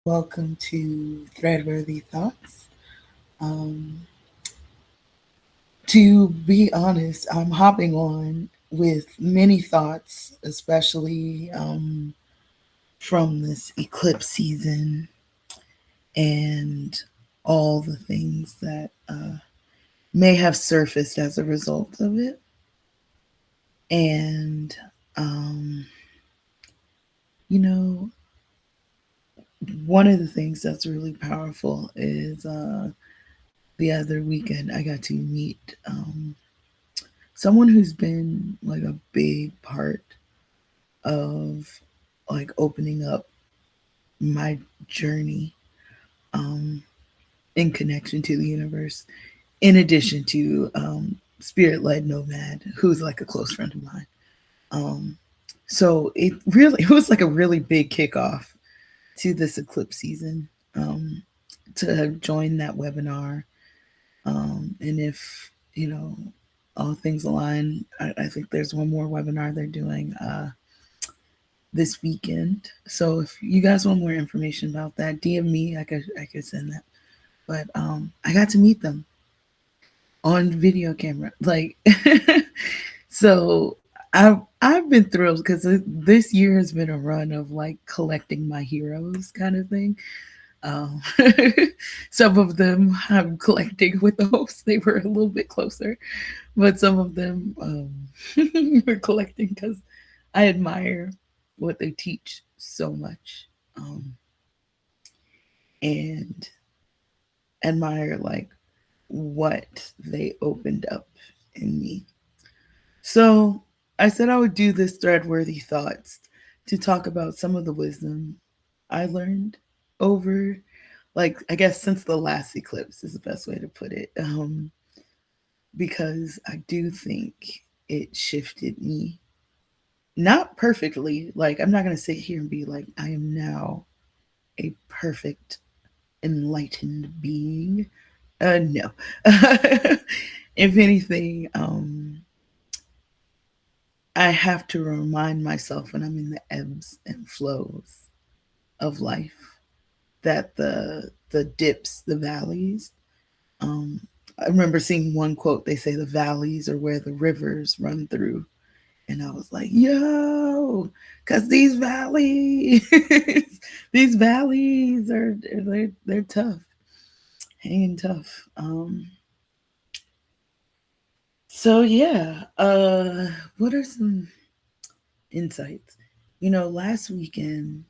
Welcome to Threadworthy Thoughts. Um, to be honest, I'm hopping on with many thoughts, especially from this eclipse season and all the things that may have surfaced as a result of it. And, um, you know, one of the things that's really powerful is the other weekend I got to meet someone who's been like a big part of like opening up my journey um, in connection to the universe, in addition to Spirit Led Nomad, who's like a close friend of mine. Um, so it was like a really big kickoff to this eclipse season to have joined that webinar. And if, all things align, I think there's one more webinar they're doing this weekend. So if you guys want more information about that, DM me. I could send that. But I got to meet them on video camera. Like so I've been thrilled because this year has been a run of like collecting my heroes kind of thing. Um, some of them I'm collecting with the hopes they were a little bit closer, but some of them we're collecting because I admire what they teach so much, and admire like what they opened up in me. So I said I would do this Threadworthy Thoughts to talk about some of the wisdom I learned over, like, I guess since the last eclipse is the best way to put it. Because I do think it shifted me. Not perfectly. Like, I'm not going to sit here and be like, I am now a perfect, enlightened being. No. If anything, I have to remind myself when I'm in the ebbs and flows of life that the dips, the valleys. Um, I remember seeing one quote. They say the valleys are where the rivers run through, and I was like, "Yo," because these valleys, these valleys are they're tough, hanging tough. So yeah, what are some insights? Last weekend,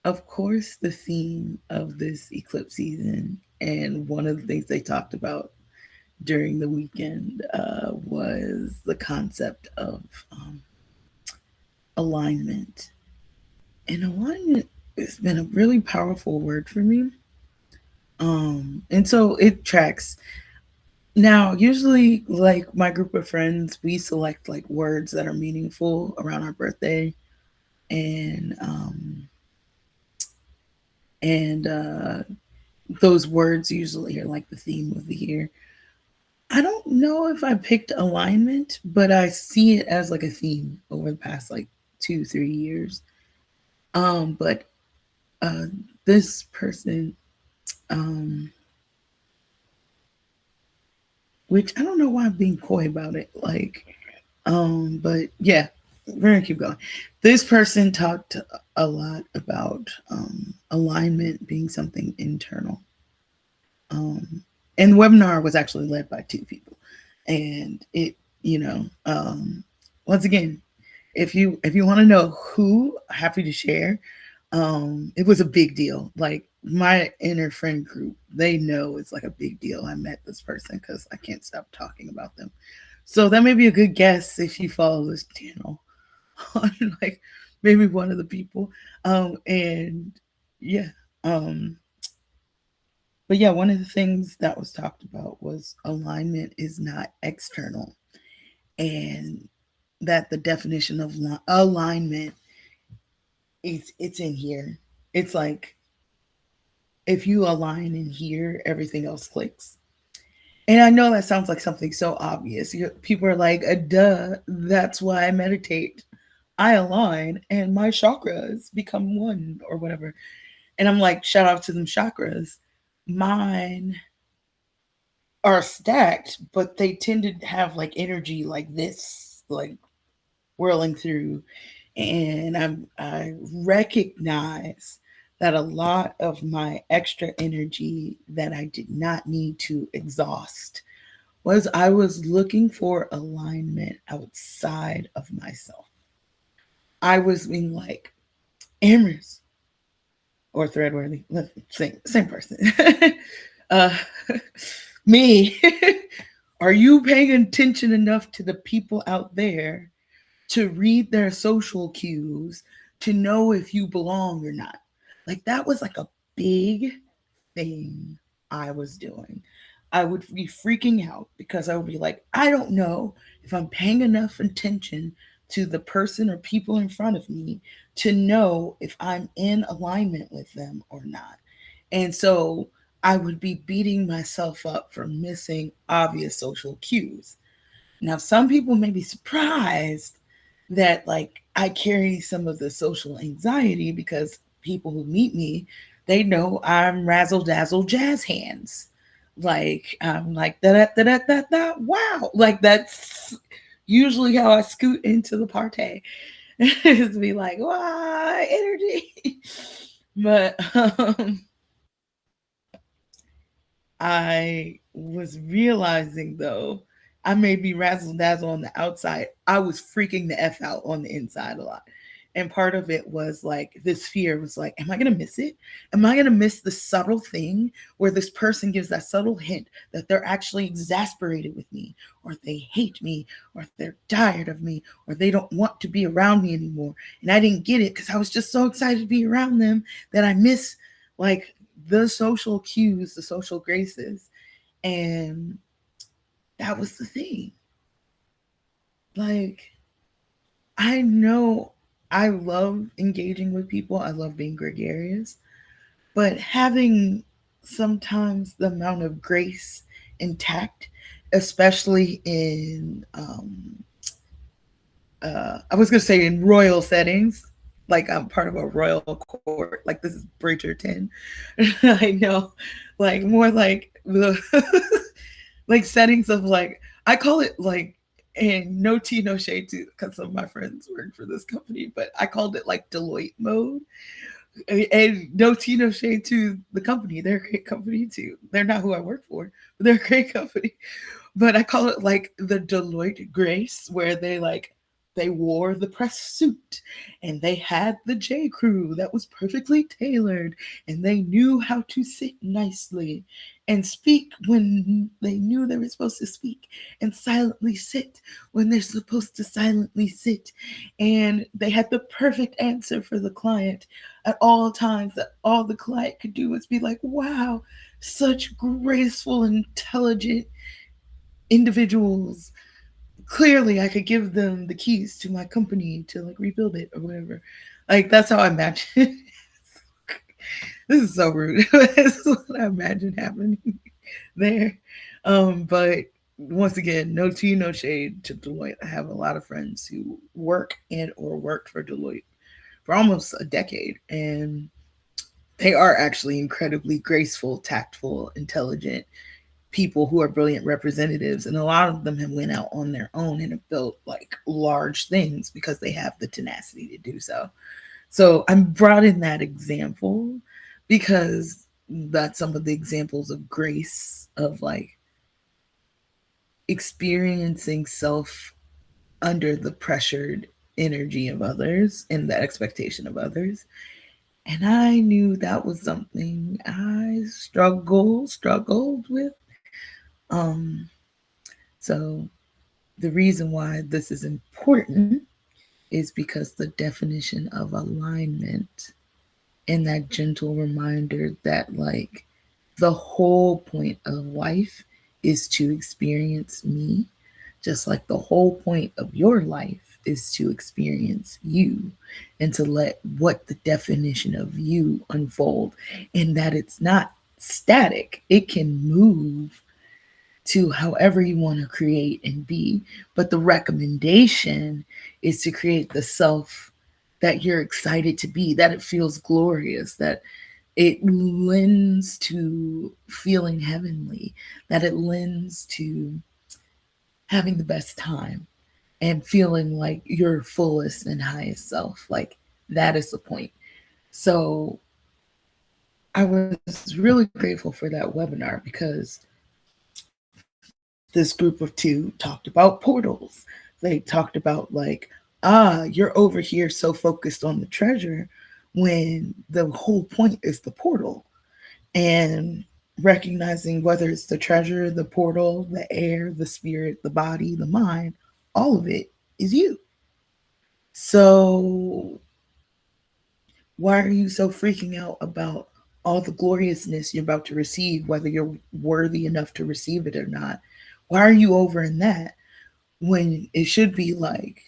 of course, the theme of this eclipse season, and one of the things they talked about during the weekend was the concept of alignment. And alignment has been a really powerful word for me. And so it tracks. Now, usually, like my group of friends, we select like words that are meaningful around our birthday, and and those words usually are like the theme of the year. I don't know if I picked alignment, but I see it as like a theme over the past like 2, 3 years. But uh, this person, um, which I don't know why I'm being coy about it, like, but yeah, we're gonna keep going. This person talked a lot about alignment being something internal. Um, and the webinar was actually led by two people, and it, you know, once again, if you want to know who, happy to share. It was a big deal. Like my inner friend group, they know it's like a big deal. I met this person because I can't stop talking about them. So that may be a good guess if you follow this channel on like maybe one of the people. And yeah, um, but yeah, one of the things that was talked about was alignment is not external, and that the definition of alignment is it's in here. It's like if you align in here, everything else clicks. And I know that sounds like something so obvious. People are like, duh, that's why I meditate. I align and my chakras become one or whatever. And I'm like, shout out to them chakras. Mine are stacked, but they tend to have like energy like this, like whirling through. And I recognize that a lot of my extra energy that I did not need to exhaust was I was looking for alignment outside of myself. I was being like, Amherst or Threadworthi, same person. uh, me, are you paying attention enough to the people out there to read their social cues to know if you belong or not? Like that was like a big thing I was doing. I would be freaking out because I would be like, I don't know if I'm paying enough attention to the person or people in front of me to know if I'm in alignment with them or not. And so I would be beating myself up for missing obvious social cues. Now, some people may be surprised that like I carry some of the social anxiety because people who meet me, they know I'm razzle dazzle jazz hands. Like I'm like da da da da da da. Wow, like that's usually how I scoot into the party. Is to be like, wow, energy. But I was realizing though, I may be razzle dazzle on the outside. I was freaking the F out on the inside a lot. And part of it was like this fear was like, am I going to miss it? Am I going to miss the subtle thing where this person gives that subtle hint that they're actually exasperated with me, or they hate me, or they're tired of me, or they don't want to be around me anymore? And I didn't get it because I was just so excited to be around them that I miss like the social cues, the social graces. And that was the thing. Like, I know I love engaging with people, I love being gregarious, but having sometimes the amount of grace and tact, especially in, I was going to say in royal settings, like I'm part of a royal court, like this is Bridgerton. I know, like more like the like settings of like I call it like, and no tea, no shade to because some of my friends work for this company, but I called it like Deloitte mode. And no tea, no shade to the company. They're a great company too. They're not who I work for, but they're a great company. But I call it like the Deloitte grace, where they wore the press suit and they had the J. Crew that was perfectly tailored, and they knew how to sit nicely and speak when they knew they were supposed to speak, and silently sit when they're supposed to silently sit. And they had the perfect answer for the client at all times, that all the client could do was be like, wow, such graceful, intelligent individuals. Clearly I could give them the keys to my company to like rebuild it or whatever. Like that's how I imagine it. This is so rude. This is what I imagine happening there. But once again, no tea, no shade to Deloitte. I have a lot of friends who work and or worked for Deloitte for almost a decade, and they are actually incredibly graceful, tactful, intelligent people who are brilliant representatives, and a lot of them have went out on their own and have built like large things because they have the tenacity to do so. So I'm brought in that example because that's some of the examples of grace, of like experiencing self under the pressured energy of others and the expectation of others. And I knew that was something I struggled with. Um, so the reason why this is important is because the definition of alignment and that gentle reminder that like the whole point of life is to experience me, just like the whole point of your life is to experience you and to let what the definition of you unfold, and that it's not static, it can move to however you want to create and be. But the recommendation is to create the self that you're excited to be, that it feels glorious, that it lends to feeling heavenly, that it lends to having the best time and feeling like your fullest and highest self. Like that is the point. So I was really grateful for that webinar because this group of two talked about portals. They talked about like, you're over here so focused on the treasure when the whole point is the portal. And recognizing whether it's the treasure, the portal, the air, the spirit, the body, the mind, all of it is you. So why are you so freaking out about all the gloriousness you're about to receive, whether you're worthy enough to receive it or not? Why are you over in that when it should be like,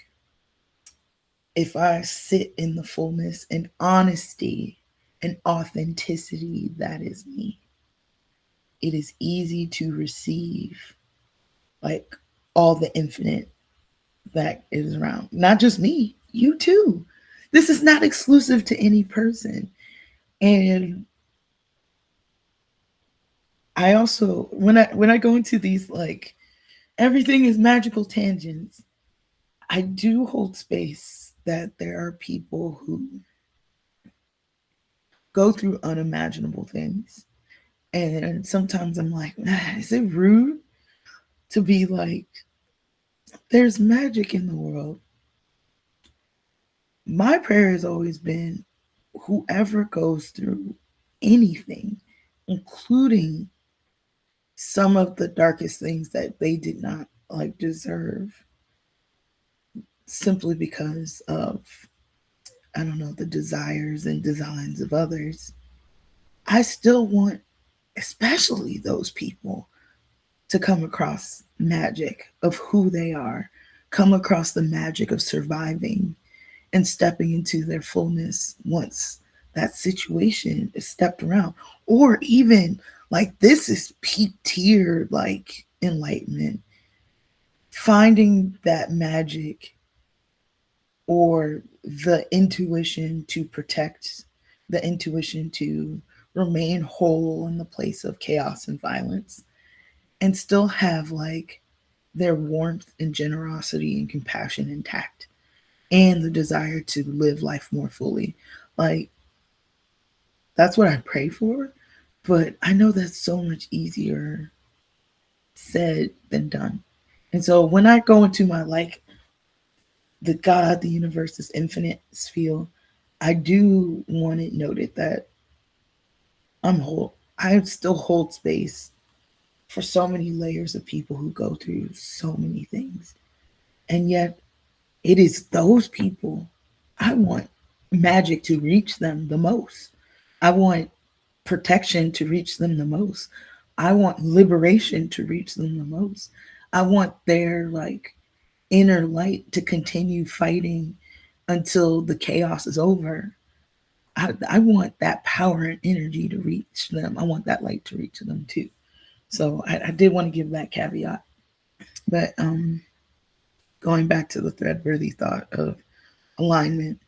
if I sit in the fullness and honesty and authenticity, that is me, it is easy to receive like all the infinite that is around. Not just me, you too. This is not exclusive to any person. And I also when I go into these like everything is magical tangents, I do hold space that there are people who go through unimaginable things. And sometimes I'm like, is it rude to be like, there's magic in the world? My prayer has always been whoever goes through anything, including some of the darkest things that they did not like deserve simply because of, I don't know, the desires and designs of others. I still want, especially those people, to come across magic of who they are, come across the magic of surviving and stepping into their fullness once that situation is stepped around. Or even like this is peak tier like enlightenment. Finding that magic or the intuition to protect, the intuition to remain whole in the place of chaos and violence, and still have like their warmth and generosity and compassion intact, and the desire to live life more fully. Like, that's what I pray for. But I know that's so much easier said than done. And so when I go into my like the God, the universe is infinite spiel, I do want it noted that I still hold space for so many layers of people who go through so many things. And yet it is those people I want magic to reach them the most. I want protection to reach them the most. I want liberation to reach them the most. I want their like inner light to continue fighting until the chaos is over. I want that power and energy to reach them. I want that light to reach them too. So I did want to give that caveat. But going back to the threadworthy thought of alignment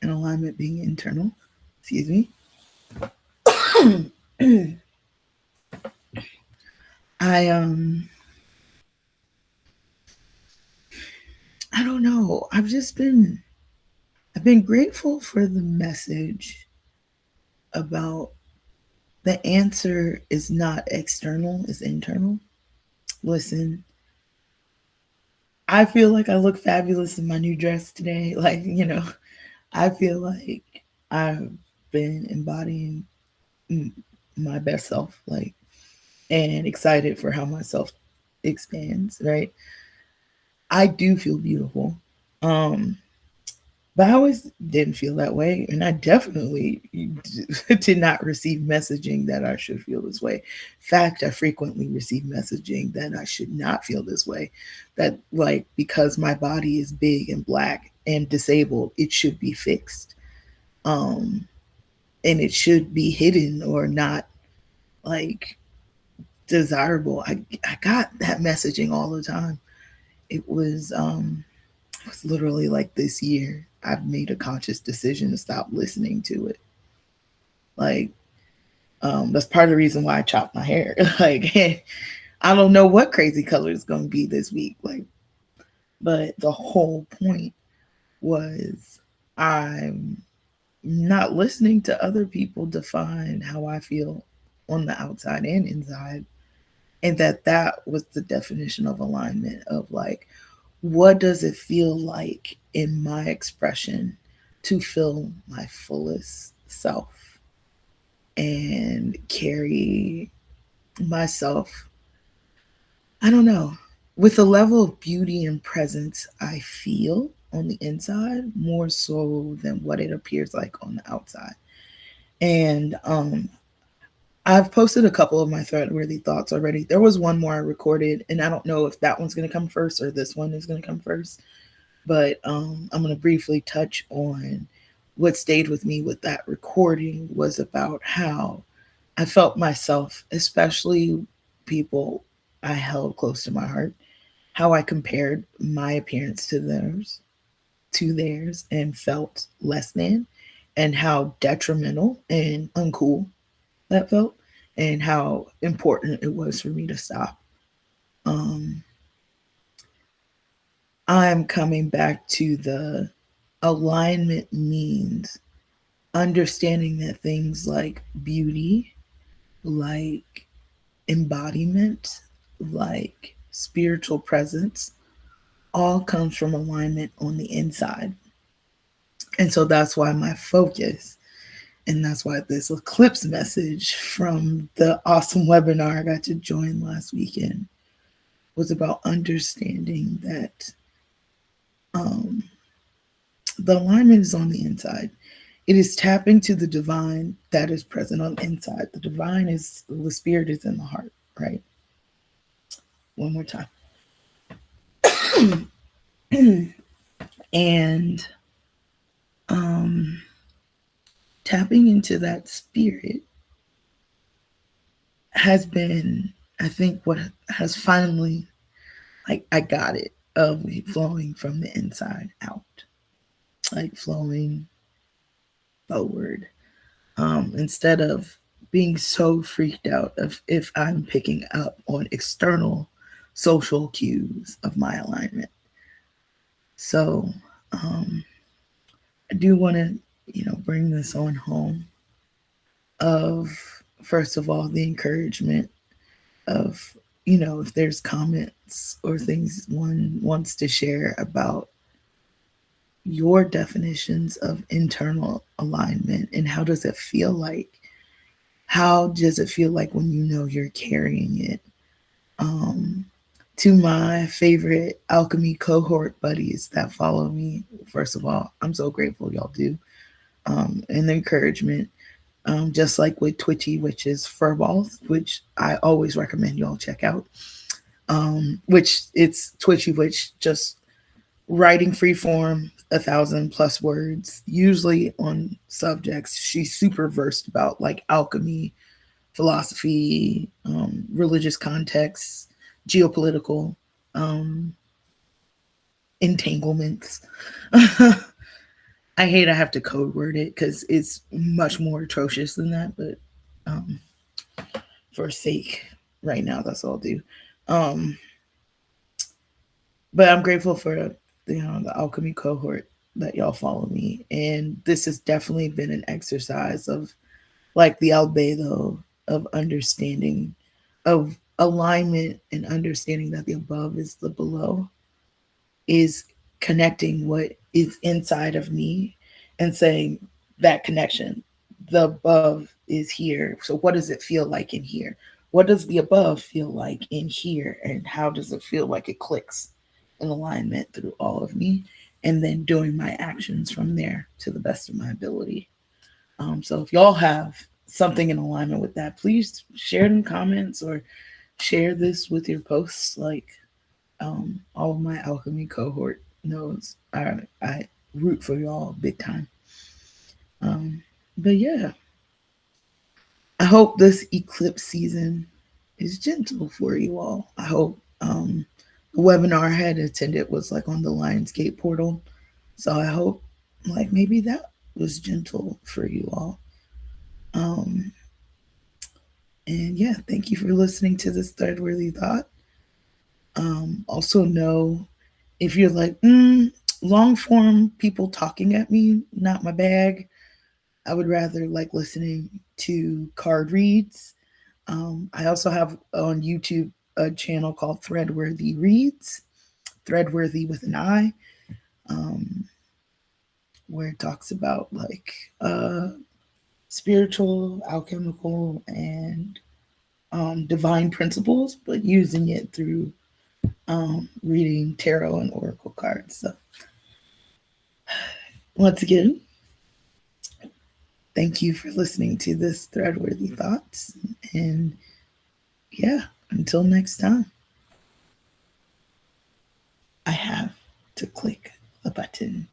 and alignment being internal, excuse me. I I don't know. I've been grateful for the message about the answer is not external, it's internal. Listen, I feel like I look fabulous in my new dress today. Like, I feel like I've been embodying my best self, like, and excited for how myself expands, right? I do feel beautiful. Um, But I always didn't feel that way. And I definitely did not receive messaging that I should feel this way. In fact, I frequently receive messaging that I should not feel this way. That, like, because my body is big and black and disabled, it should be fixed. Um, and it should be hidden or not, like, desirable. I got that messaging all the time. It was literally like this year I've made a conscious decision to stop listening to it. Like, That's part of the reason why I chopped my hair. Like, I don't know what crazy color it's going to be this week. Like, but the whole point was I'm not listening to other people define how I feel on the outside and inside. And that was the definition of alignment of like, what does it feel like in my expression to feel my fullest self and carry myself, I don't know, with the level of beauty and presence I feel on the inside more so than what it appears like on the outside. And I've posted a couple of my Threadworthi thoughts already. There was one more I recorded, and I don't know if that one's going to come first or this one is going to come first. But I'm going to briefly touch on what stayed with me with that recording was about how I felt myself, especially people I held close to my heart, how I compared my appearance to theirs and felt less than, and how detrimental and uncool that felt, and how important it was for me to stop. Um, I'm coming back to the alignment means understanding that things like beauty, like embodiment, like spiritual presence, all comes from alignment on the inside. And so that's why my focus, and that's why this Eclipse message from the awesome webinar I got to join last weekend was about understanding that um, the alignment is on the inside. It is tapping to the divine that is present on the inside. The divine is the spirit is in the heart, right? One more time. And um, tapping into that spirit has been, I think, what has finally, like, I got it, of flowing from the inside out, like flowing forward. Instead of being so freaked out of if I'm picking up on external social cues of my alignment. So I do want to, bring this on home of, first of all, the encouragement of, if there's comments or things one wants to share about your definitions of internal alignment and how does it feel like? How does it feel like when you know you're carrying it? Um, to my favorite alchemy cohort buddies that follow me, first of all, I'm so grateful y'all do. And the encouragement, just like with Twitchy, which is Furballs, which I always recommend y'all check out. Which it's Twitchy, which just writing free form, 1,000+ words, usually on subjects she's super versed about, like alchemy, philosophy, religious contexts, geopolitical entanglements. I hate I have to code word it because it's much more atrocious than that, but um, for sake, right now, that's all I'll do. Um, but I'm grateful for the alchemy cohort that y'all follow me, and this has definitely been an exercise of like the albedo of understanding, of alignment, and understanding that the above is the below, is connecting what is inside of me and saying that connection, the above is here. So what does it feel like in here? What does the above feel like in here? And how does it feel like it clicks in alignment through all of me? And then doing my actions from there to the best of my ability. So if y'all have something in alignment with that, please share it in comments or share this with your posts. Like all of my alchemy cohort knows I root for y'all big time. But yeah, I hope this eclipse season is gentle for you all. I hope the webinar I had attended was like on the Lionsgate portal. So I hope like maybe that was gentle for you all. Um, And yeah, thank you for listening to this Threadworthy Thought. Also, know if you're like, long form people talking at me, not my bag. I would rather like listening to card reads. I also have on YouTube a channel called Threadworthy Reads, Threadworthy with an I, um, where it talks about like spiritual, alchemical, and divine principles, but using it through reading tarot and oracle cards. So, once again, thank you for listening to this Threadworthy Thoughts. And yeah, until next time, I have to click the button.